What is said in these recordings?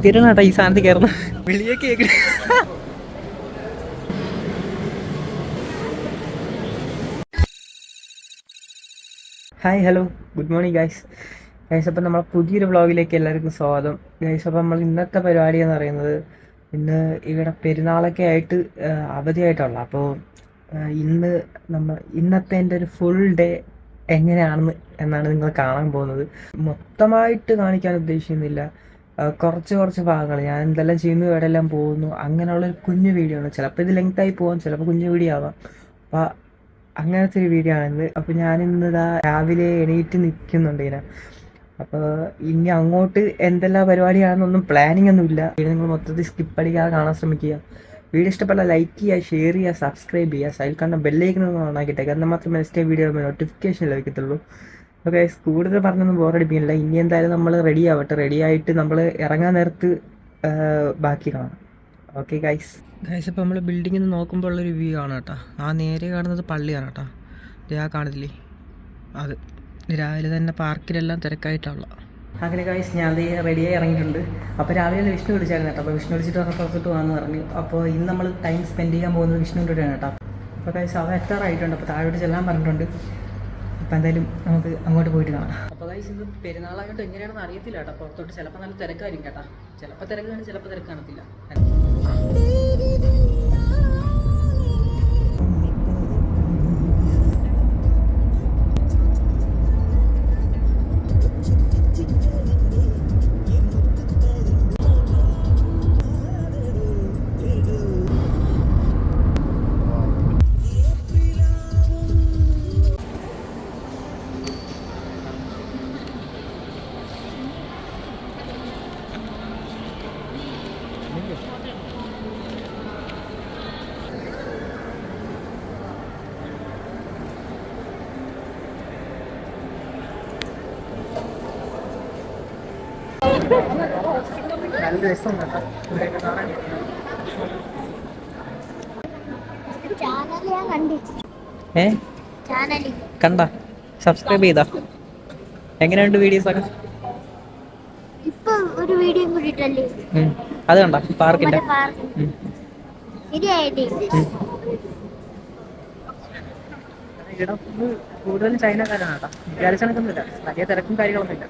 ആദ്യമായിട്ടാണ് കേട്ടോ ഈ സാധനത്തിൽ കയറുന്ന വിളിയൊക്കെ കേൾക്കണ. Hi hello good morning guys. അപ്പം നമ്മൾ പുതിയൊരു വ്ളോഗിലേക്ക് എല്ലാവർക്കും സ്വാഗതം ഗൈസ്. അപ്പം നമ്മൾ ഇന്നത്തെ പരിപാടി എന്ന് പറയുന്നത്, ഇന്ന് ഇവിടെ പെരുന്നാളൊക്കെ ആയിട്ട് അവധിയായിട്ടുള്ള. അപ്പോൾ ഇന്നത്തെ എൻ്റെ ഒരു ഫുൾ ഡേ എങ്ങനെയാണെന്ന് എന്നാണ് നിങ്ങൾ കാണാൻ പോകുന്നത്. മൊത്തമായിട്ട് കാണിക്കാൻ ഉദ്ദേശിക്കുന്നില്ല, കുറച്ച് കുറച്ച് ഭാഗങ്ങൾ ഞാൻ എന്തെല്ലാം ചെയ്യുന്നു, എവിടെയെല്ലാം പോകുന്നു, അങ്ങനെയുള്ളൊരു കുഞ്ഞു വീഡിയോ ആണ്. ചിലപ്പോൾ ഇത് ലെങ്തായി പോകാം, ചിലപ്പോൾ കുഞ്ഞു വീഡിയോ ആവാം. അപ്പോൾ അങ്ങനത്തെ ഒരു വീഡിയോ ആണിന്ന്. അപ്പോൾ ഞാനിന്നിതാ രാവിലെ എണീറ്റ് നിൽക്കുന്നുണ്ട് ഇതിനെ. അപ്പോൾ ഇനി അങ്ങോട്ട് എന്തെല്ലാം പരിപാടിയാണെന്നൊന്നും പ്ലാനിങ് ഒന്നുമില്ല. നിങ്ങൾ മൊത്തത്തിൽ സ്കിപ്പ് അടിക്കാതെ കാണാൻ ശ്രമിക്കുക. വീഡിയോ ഇഷ്ടപ്പെട്ടാൽ ലൈക്ക് ചെയ്യുക, ഷെയർ ചെയ്യുക, സബ്സ്ക്രൈബ് ചെയ്യുക, സൈഡിൽ കണ്ട ബെല്ലൈക്കൺ ഓണാക്കിയിട്ടേക്ക്. എന്നാൽ മാത്രമേ നെക്സ്റ്റ് വീഡിയോ നോട്ടിഫിക്കേഷൻ ലഭിക്കത്തുള്ളൂ. ഓക്കെ, കൂടുതൽ പറഞ്ഞൊന്നും ബോറടിപ്പിക്കുന്നില്ല. ഇനി എന്തായാലും നമ്മൾ റെഡി ആവട്ടെ. റെഡി ആയിട്ട് നമ്മൾ ഇറങ്ങാൻ നേരത്ത് ബാക്കി കാണാം. Okay guys. ഇപ്പോൾ നമ്മൾ ബിൽഡിങ്ങിൽ നിന്ന് നോക്കുമ്പോൾ ഉള്ളൊരു വ്യൂ ആണ് കേട്ടോ. ആ നേരെ കാണുന്നത് പള്ളിയാണ് കേട്ടോ. ഇത് ആ കാണത്തില്ലേ, അത് രാവിലെ തന്നെ പാർക്കിലെല്ലാം തിരക്കായിട്ടുള്ള. അങ്ങനെ ഗൈസ്, ഞാൻ റെഡിയായി ഇറങ്ങിയിട്ടുണ്ട്. അപ്പോൾ രാവിലെ വിഷ്ണു വിളിച്ചായിരുന്നു കേട്ടോ. അപ്പോൾ വിഷ്ണു വിളിച്ചിട്ട് പറഞ്ഞ പുറത്തോട്ട് പോകാമെന്ന് പറഞ്ഞു. അപ്പോൾ ഇന്ന് നമ്മൾ ടൈം സ്പെൻഡ് ചെയ്യാൻ പോകുന്നത് വിഷ്ണുവിൻ്റെ കൂടെയാണ് കേട്ടോ. അപ്പോൾ ഗൈസ് അവ എത്താറായിട്ടുണ്ട്. അപ്പോൾ താഴോട്ട് ചെല്ലാൻ പറഞ്ഞിട്ടുണ്ട്. അപ്പോൾ എന്തായാലും നമുക്ക് അങ്ങോട്ട് പോയിട്ട് കാണാം. അപ്പോൾ ഗൈസ്, ഇത് പെരുന്നാളായിട്ട് എങ്ങനെയാണെന്ന് അറിയത്തില്ല കേട്ടോ. പുറത്തോട്ട് ചിലപ്പോൾ നല്ല തിരക്കായിരിക്കും കേട്ടോ. ചിലപ്പോൾ തിരക്ക് കാണും, ചിലപ്പോൾ തിരക്ക് കാണത്തില്ല. നല്ല രസം കണ്ട സബ്സ്ക്രൈബ് ചെയ്താ? എങ്ങനെയുണ്ട് വീഡിയോസ് ഒക്കെ? ഒരു വീഡിയോ കൂടിയിട്ടല്ലേ അത് കണ്ട പാർക്കിന്റെ. കൂടുതലും ചൈനക്കാരാണ് കേട്ടോ. വിചാരിച്ച കണക്കൊന്നുമില്ല, വലിയ തിരക്കും കാര്യങ്ങളൊന്നുമില്ല.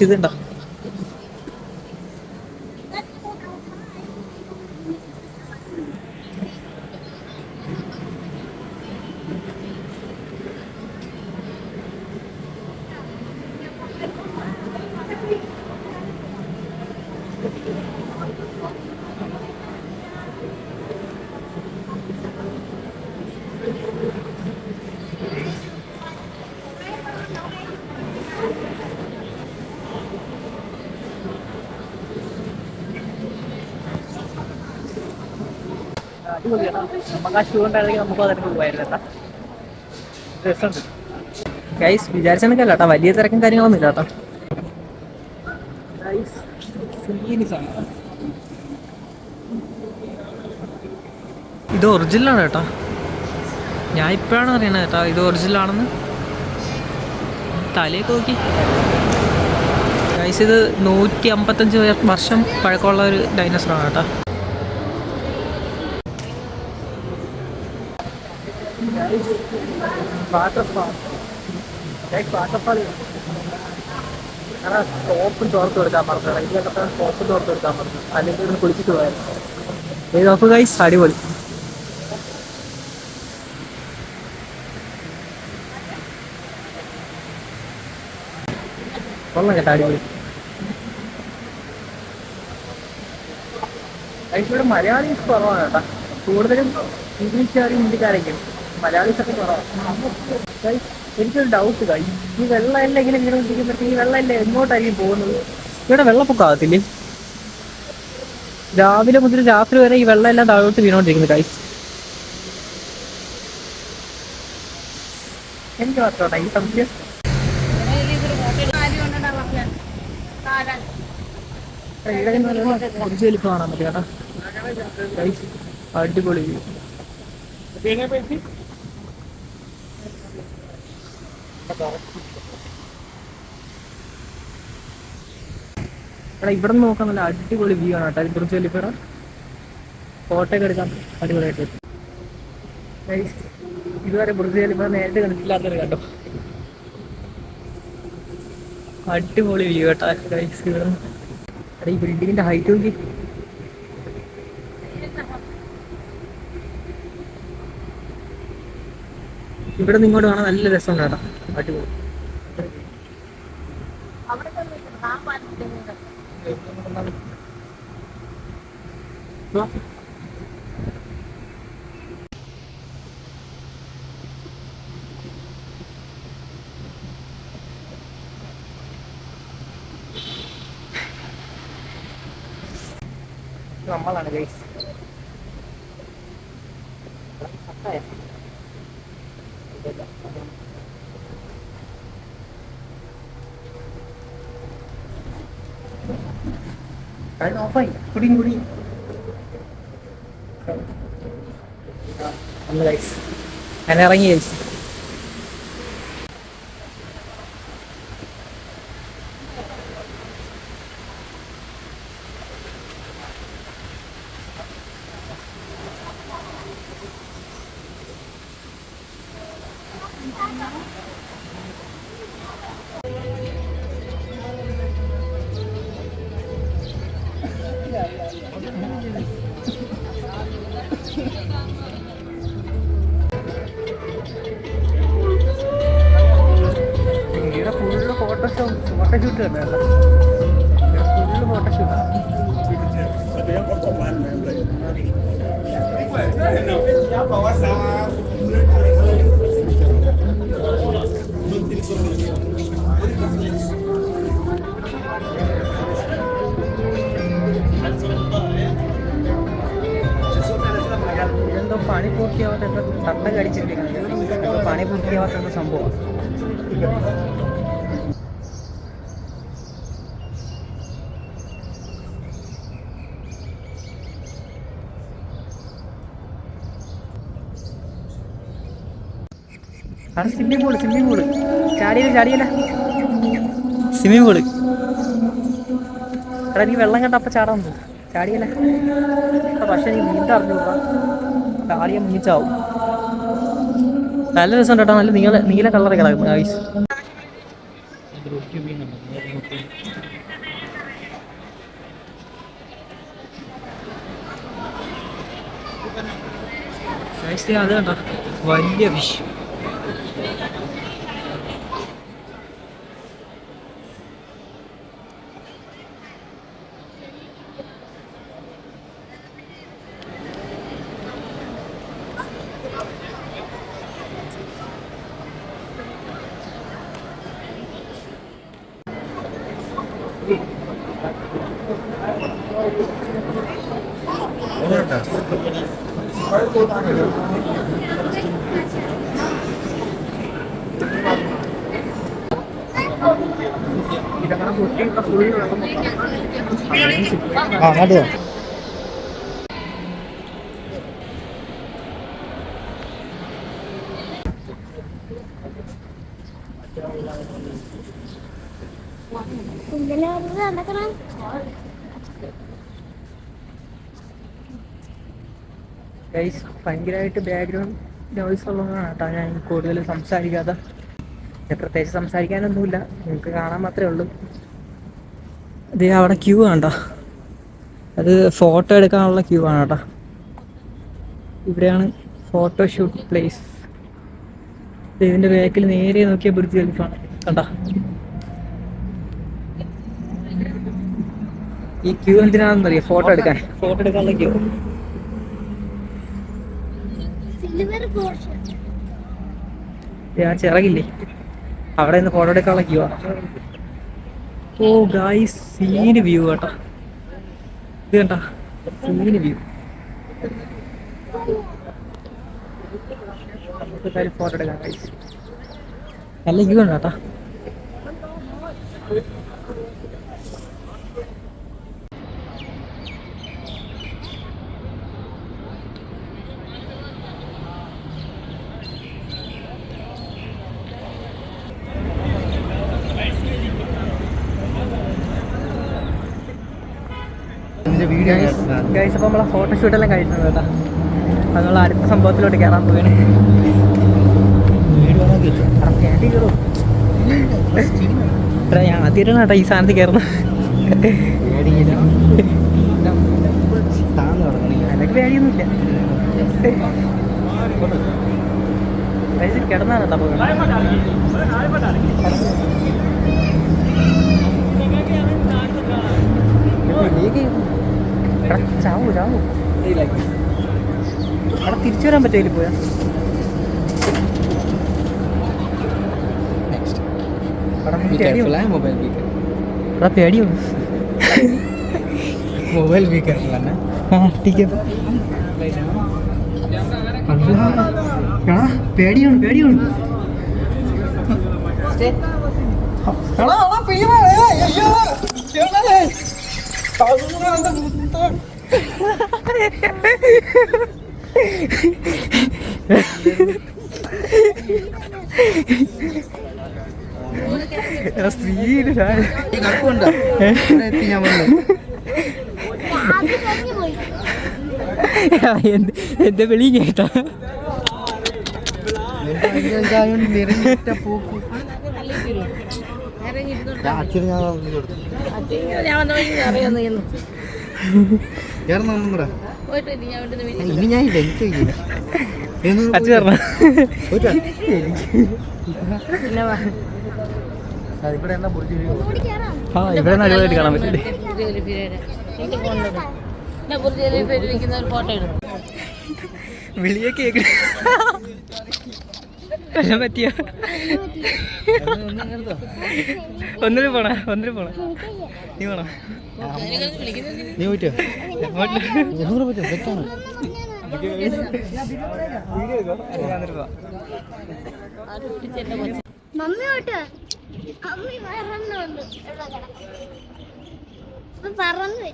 ഇതുണ്ടോ? നമുക്ക് ആ ഷൂ ഉണ്ടായിരുന്നെങ്കിൽ നമുക്ക് അതിനൊക്കെ പോയായിരുന്നു കേട്ടോ. രസമുണ്ട് ഗൈസ്. വിചാരിച്ച കണക്കല്ല കേട്ടോ, വലിയ തിരക്കും കാര്യങ്ങളൊന്നും ഇല്ല കേട്ടോ. ഇത് ഒറിജിനലാണ് കേട്ടോ. ഞാൻ ഇപ്പോഴാണ് അറിയണത് കേട്ടോ ഇത് ഒറിജിനലാണെന്ന്. തലയൊക്കെ നോക്കി ഗൈസ്. ഇത് 155 വർഷം പഴക്കമുള്ള ഒരു ഡൈനോസറാണ് കേട്ടോ. സോപ്പും തോർത്ത് കൊടുക്കാൻ പറഞ്ഞു. ഇതിലൊക്കെ സോപ്പും തോർത്ത് കൊടുക്കാൻ പറഞ്ഞു. അല്ലെങ്കിൽ ഇവിടെ കുളിച്ചിട്ട് പോയായിരുന്നു. ഇത് നോക്കുക ഗൈസ്, അടിപൊളി. കൊള്ളാം കേട്ടോ, അടിപൊളി. ഇവിടെ മലയാളീസ് കുറവാണ് കേട്ടോ. കൂടുതലും ഇംഗ്ലീഷുകാരും ഹിന്ദിക്കാരൊക്കെയാണ്. മലയാളീസൊക്കെ കുറവാണ്. എനിക്കൊരു ഡൗട്ട് കഴിയും, ഈ വെള്ളമെല്ലാം ഇങ്ങനെ വീണുകൊണ്ടിരിക്കുമ്പോഴത്തേക്ക് ഈ വെള്ളമെല്ലാം എങ്ങോട്ടായിരിക്കും പോകുന്നത്? ഇവിടെ വെള്ളപ്പൊക്കമാകത്തില്ലേ? രാവിലെ മുതൽ രാത്രി വരെ ഈ വെള്ളമെല്ലാം താഴോട്ട് വീണോണ്ടിരിക്കുന്നത് കഴിച്ച്. എനിക്ക് മാത്രമാണ് ഈ സംശയം. കുറച്ച് വലിപ്പം കാണാൻ പറ്റും കേട്ടോ. അടിപൊളി. എടാ ഇവിടെ നിന്ന് നോക്കാൻ നല്ല അടിപൊളി വ്യൂ ആണ് കേട്ടോ ബുർജ് ഖലീഫ. ഫോട്ടോ ഒക്കെ എടുക്കാൻ അടിപൊളിയായിട്ട്. ഗൈസ് ഇതുവരെ ബുർജ് ഖലീഫ നേരിട്ട് കണ്ടിട്ടില്ലാത്തൊരു കേട്ടോ. അടിപൊളി വ്യൂ കേട്ടോ ഗൈസ് ഇവിടെ നിന്ന്. എടാ ഈ ബിൽഡിങ്ങിന്റെ ഹൈറ്റ് നോക്കി. ഇവിടെ നിന്ന് ഇങ്ങോട്ട് കാണാൻ നല്ല രസമുണ്ട് കേട്ടോ. അടിപൊളി. നമ്മളാണ് ഗൈസ്. ഓഫായി കുടിയും കുടി ഗൈസ്. ഞാൻ ഇറങ്ങി ഗൈസ്. ഇവിടെ ഫുള്ള് ഫോട്ടോഷൂട്ട് കണ്ടോ. ഫുള്ള് ഫോട്ടോഷൂട്ടാണ്. ഇതെന്തോ പണി പൂർത്തിയാവാത്ത എന്തോ തട്ട കടിച്ചിരിക്കുന്നത്. പണി പൂർത്തിയാവാത്ത എന്തോ സംഭവമാണ്. ആണ് സ്വിമ്മിംഗ് പൂള്. ചാടിയില്ല സ്വിമ്മിംഗ് പൂള്. എടാ നീ വെള്ളം കണ്ട അപ്പം ചാടാൻ പോകും. ചാടിയില്ല. പക്ഷെ നീ നീന്ത അറിഞ്ഞൂടാ. ചാടിയാൽ മുങ്ങിച്ചാവും. നല്ല രസം കേട്ടോ. നല്ല നീല കളറ് കിടക്കുന്നു ആവശ്യം. അത് കണ്ടോ വലിയ ഫിഷ്. അതെയോ. ഭയങ്കരമായിട്ട് ബാക്ക്ഗ്രൗണ്ട് നോയ്സ് ഉള്ളതാണ് കേട്ടോ ഞാൻ കൂടുതൽ സംസാരിക്കാതെ. പ്രത്യേകിച്ച് സംസാരിക്കാനൊന്നുമില്ല, നിങ്ങൾക്ക് കാണാൻ മാത്രമേ ഉള്ളൂ. ഇത് അവിടെ ക്യൂ കണ്ടോ, അത് ഫോട്ടോ എടുക്കാനുള്ള ക്യൂ ആണ് കേട്ടോ. ഇവിടെയാണ് ഫോട്ടോഷൂട്ട് പ്ലേസ്. ഇതിൻ്റെ ബാക്കിൽ നേരെ നോക്കിയ ബുർജ് ഖലീഫാണ് കണ്ടോ. ഈ ക്യൂ എന്തിനാണെന്നറിയോ? ഫോട്ടോ എടുക്കാനുള്ള ക്യൂ. ചിറകില്ലേ, അവിടെ നിന്ന് ഫോട്ടോ എടുക്കാനുള്ള ക്യൂ ആണ്. ഓ ഗായ്സ്, സീന് വ്യൂ കേട്ടോ. ഇത് കണ്ടോ, സീന് വ്യൂ. നമുക്ക് ഫോട്ടോ എടുക്കാം ഗായ്സ്. നല്ല വ്യൂ ആണ് കേട്ടോ. ഗൈസ് അപ്പോൾ നമ്മളെ ഫോട്ടോഷൂട്ടെല്ലാം കഴിഞ്ഞത് കേട്ടോ. അത് നമ്മൾ അടുത്ത സംഭവത്തിലോട്ട് കയറാൻ പോവുകയാണ്. ഞാൻ ആദ്യമായിട്ടാണ് കേട്ടോ ഈ സാധനത്തിൽ കയറുന്നത്. എനിക്ക് പേടിയൊന്നുമില്ല. കിടന്നാണ് കേട്ടോ പോകുന്നത്. ചാവൂ ചാവൂ. അവിടെ തിരിച്ചു വരാൻ പറ്റില്ല. പോയാ പേടിയോ मोबाइल भी कर लेना। हाँ ठीक है. പേടിയാണ് പേടിയാണ്. എന്റെ വെളി കേട്ടാ ഇനി ഞാൻ ഇവിടെ നല്ലതായിട്ട് കാണാൻ പറ്റില്ലേ. വിളിയൊക്കെ പറ്റിയ ഒന്നിന് പോണ നീ പോണ നീ പോയിട്ടോ മമ്മിയോട്ട് അമ്മി പറന്നു പറന്നു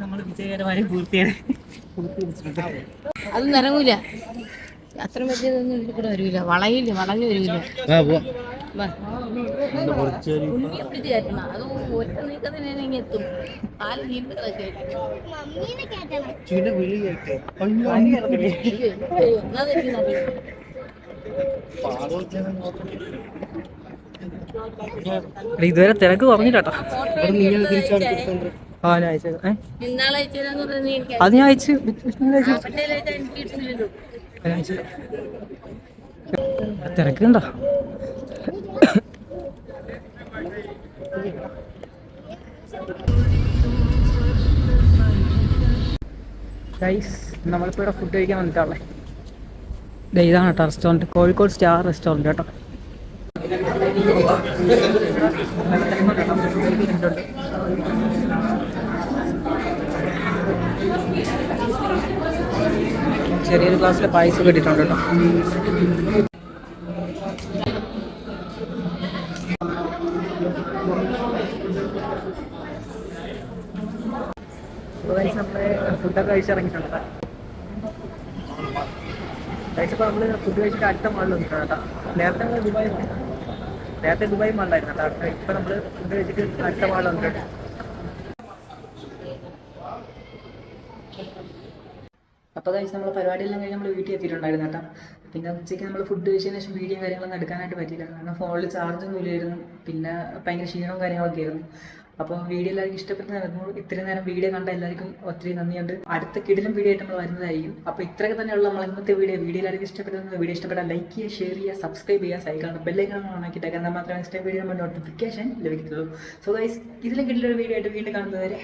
നമ്മൾ വിജയകരമായി പൂർത്തിയാണ്. അതൊന്നും ഇറങ്ങൂല. അത്ര വലിയതൊന്നും ഇതിൽ കൂടെ വരൂല. വളയില്ല, വളഞ്ഞു വരൂല. പിടിച്ച് കയറ്റണം. അത് ഒറ്റ നീക്കത്തിന് എത്തും. പാല് നീണ്ടതൊക്കെ ഇതുവരെ തിരക്ക് കുറഞ്ഞിട്ടാ. അത് ഞാൻ അയച്ചു. തിരക്കുണ്ടോ? ഗൈസ് നമ്മളിപ്പോൾ ഇവിടെ ഫുഡ് കഴിക്കാൻ വന്നിട്ടുള്ളേ. ഇതാണ് കേട്ടോ റെസ്റ്റോറൻറ്റ്, കോഴിക്കോട് സ്റ്റാർ റെസ്റ്റോറൻറ്റ് കേട്ടോ. ചെറിയൊരു ഗ്ലാസ്സിൽ പായസം കിട്ടിയിട്ടുണ്ട് കേട്ടോ. നമ്മള് ഫുഡൊക്കെ കഴിച്ചിറങ്ങിയിട്ടുണ്ട്. കഴിച്ചപ്പോൾ നമ്മള് ഫുഡ് കഴിച്ചിട്ട് അടുത്ത മാളിൽ വന്നിട്ടുണ്ട് കേട്ടോ. നേരത്തെ ദുബായ് മാളിലായിരുന്നു കേട്ടോ. ഇപ്പം നമ്മൾ ഫുഡ് കഴിച്ചിട്ട് അടുത്ത മാളിൽ വന്നിട്ടുണ്ട്. അപ്പോൾ കഴിച്ച് നമ്മൾ പരിപാടിയെല്ലാം കഴിഞ്ഞ് നമ്മൾ വീട്ടിൽ എത്തിയിട്ടുണ്ടായിരുന്നു കേട്ടോ. പിന്നെ ഉച്ചയ്ക്ക് നമ്മൾ ഫുഡ് കഴിച്ചതിന് ശേഷം വീഡിയോ കാര്യങ്ങളൊന്നും എടുക്കാനായിട്ട് പറ്റിയില്ല. കാരണം ഫോണിൽ ചാർജൊന്നും ഇല്ലായിരുന്നു. പിന്നെ ഭയങ്കര ക്ഷീണവും കാര്യങ്ങളൊക്കെ ആയിരുന്നു. അപ്പോൾ വീഡിയോ എല്ലാവർക്കും ഇഷ്ടപ്പെട്ട് നടക്കുമ്പോൾ ഇത്രയും നേരം വീഡിയോ കണ്ട എല്ലാവർക്കും ഒത്തിരി നന്ദിയുണ്ട്. അടുത്ത കിടിലും വീഡിയോ ആയിട്ട് നമ്മൾ വരുന്നതായിരിക്കും. അപ്പോൾ ഇത്രയൊക്കെ തന്നെയുള്ള നമ്മൾ ഇന്നത്തെ വീഡിയോ എല്ലാവർക്കും ഇഷ്ടപ്പെടുന്നത്. വീഡിയോ ഇഷ്ടപ്പെട്ടാൽ ലൈക്ക് ചെയ്യുക, ഷെയർ ചെയ്യുക, സബ്സ്ക്രൈബ് ചെയ്യുക, സൈക്കിളാണ് ബെല്ലൈക്കൺ ഓണാക്കിയിട്ടേക്കാൻ. എന്നാൽ മാത്രമേ നെക്സ്റ്റ് വീഡിയോ നമ്മൾ നോട്ടിഫിക്കേഷൻ ലഭിക്കത്തുള്ളൂ. സോ ഗൈസ് ഇതിലും കിട്ടിയൊരു വീഡിയോ ആയിട്ട് വീണ്ടും കാണുന്നതുവരെ